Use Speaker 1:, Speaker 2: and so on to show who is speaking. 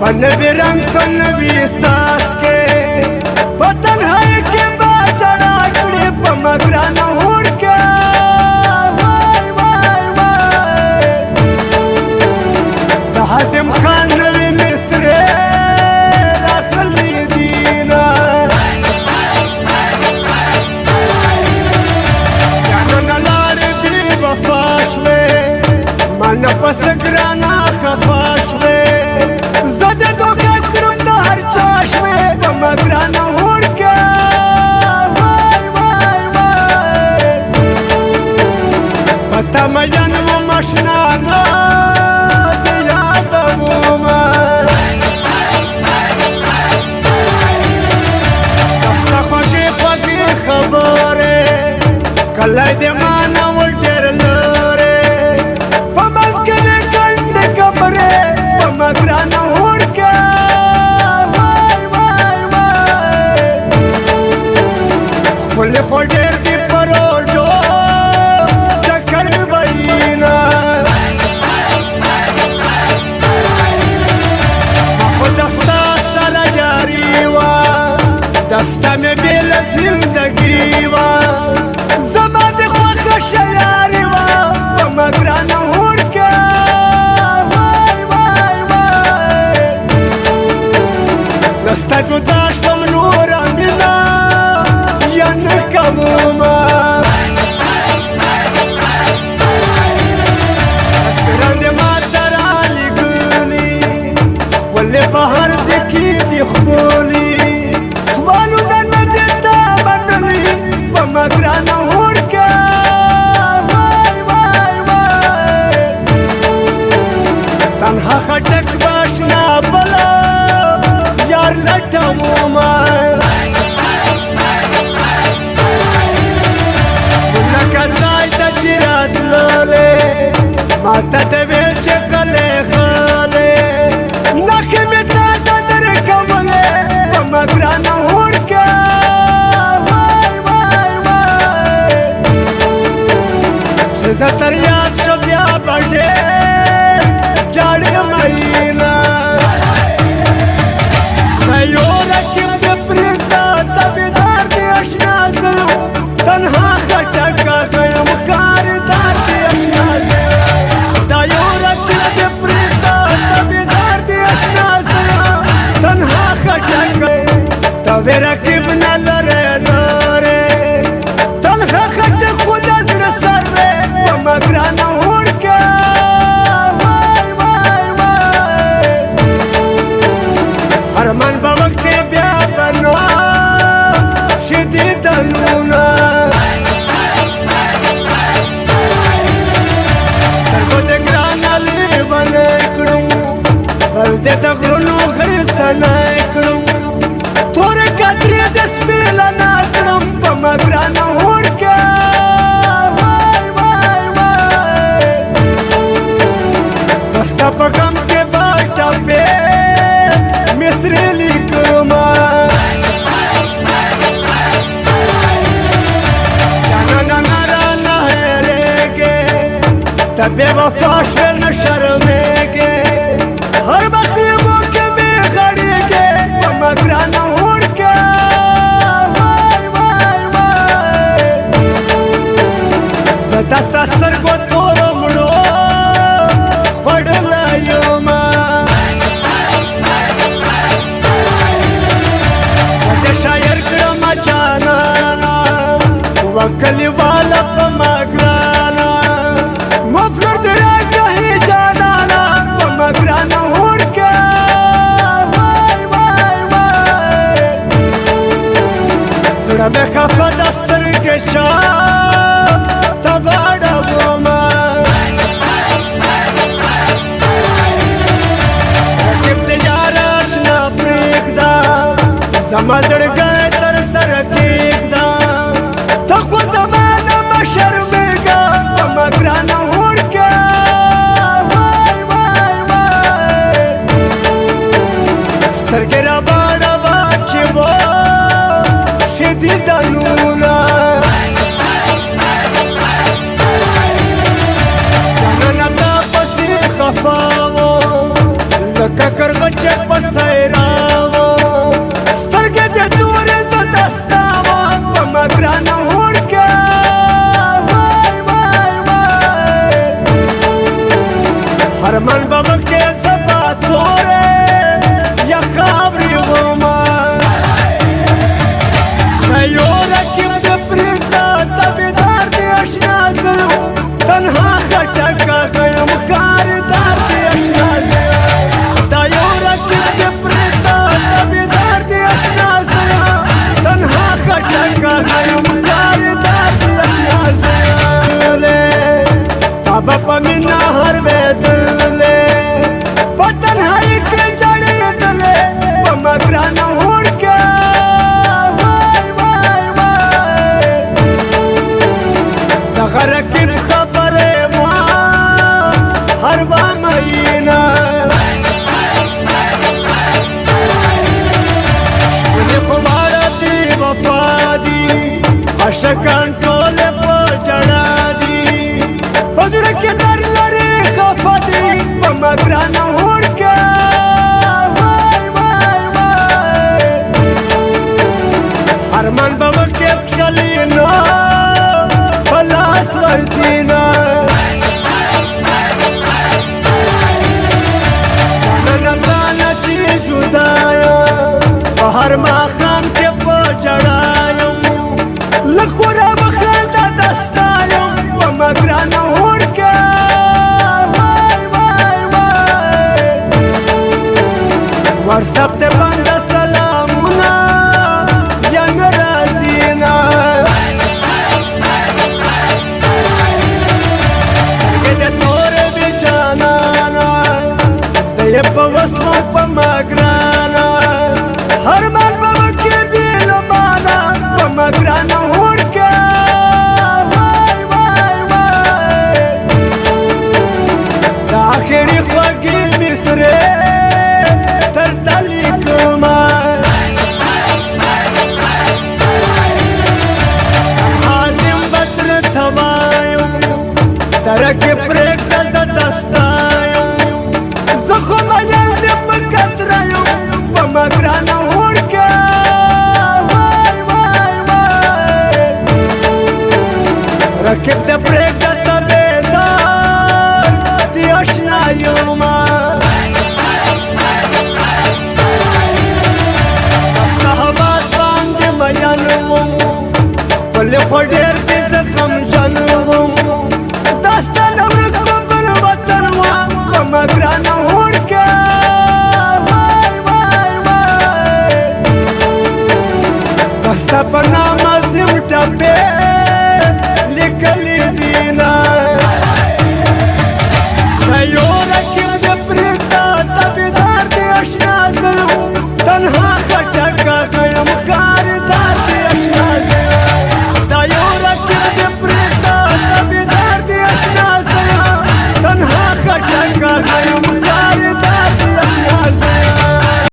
Speaker 1: पनवी रंग पनवी सास के पतन है के बाटड़ा कड़े पमगरा न उड़ के वाई वाई वाई हातिम खान नवी मिस्रे रखली दीना जानो नलार दी वफाश में मन पसगरा ना खफाश में मगरा न उड़ के वाई वाई वाई पता मजन वो मशना ना दिया दबूमा दस्ता पगे पगे खबरे कलाई दे माना उल्टेर लोरे पमन के ने कंड कमरे मगरा न उड़ के फुले फोडेर दी परोडो चक्कर बईना दस्ता सारा जारी वा दस्ता में बेल जिंदगी वा ज़माद ख्वाख यारी वा मगरा न उड़ के वाई वाई वाई दस्ता जुदाश ममनूर अमिना कबूमा अस्परंद मातरा लिगुली वल्ले बाहर देखी दिखोली सवालू न देता बदली पमगरा न उड़ के वाई वाई वाई तन्हा खटक बाशना बला यार लटमूमा माता देवे चकले खाले नखे में ताता तेरे कमले मगरा न उड़ के वाई वाई वाई सजतरियात शब्या बढ़े जाड़ महीना नयो रखिम दे प्रीता तबीदार दे अशना से तन्हा खटका कयम कारदार दे अशना से तवेरा किबन लरे लरे तलखा खट खुदा जड़ सरवे मगरा न उड़ के वाई वाई वाई हरमन बाबा के ब्याह बनो शिदी तनुना तरको ते ग्रानाली बने करूं बलदे तगरुनो खरिसना करूं थोड़े कदरे दस्पेला नाटड़म पमगरा न उड़ के वाई वाई वाई दस्ता पगम के बाटा पे मिस्रेली कुरमा जाना न नारा न हेरेगे तबे वफाश न शर्मेगे हर बकरी मुके में खड़ेगे पमगरा न दस्ता सर को तोरो मुड़ो पड़ला योमा वते शायर क्रम जाना वकली वाला पमगराना मफलर तेरा कहीं जाना ना पमगरा न उड़ के वाई वाई वाई जुड़ा में खपा दस्तर के चाह समझ गए तर सर केकदा तको जमाना मशर्मेगा मगरा न उड़ के वाई वाई वाई स्तर के रबाड़ा बाचे वो शिदी दलूना ککر غچه پسیراو سترګې دې تورې زه دستاوه په ما ګرانه هوړکه وای وای وای هرمن بغه کې زبا تورې یا خاورې وما یو رقیب دې پرېږده تابعدار دې اشنا زه تنها خټکه یم ښکارېدار دې اشنا زه دا یو رقیب دې پرېږده تابعدار دې اشنا زه تنها خټکه یم ښکارېدار دې اشنا زه تا به په مینه هروېدلې په تنهایي کې جړېدلې په ما ګرانه هوړکه غرقین خبره ما هر با مهینه ونی خماره دی وفا دی عشقان ټول په جړا دی په زړه کې در لري خفه دی په ما ګرانه هوړکه وای وای وای ارمان به وکړې کښلي نه ورزینا دانا دانا چی جدایا بهر ماخام کې په جړایم لخورا بخنده دستایم په ما ګرانه هوړکه وای وای وای واتساپ ته باندې سلامونه یا ناراضینا په وسمو په ما ګرانه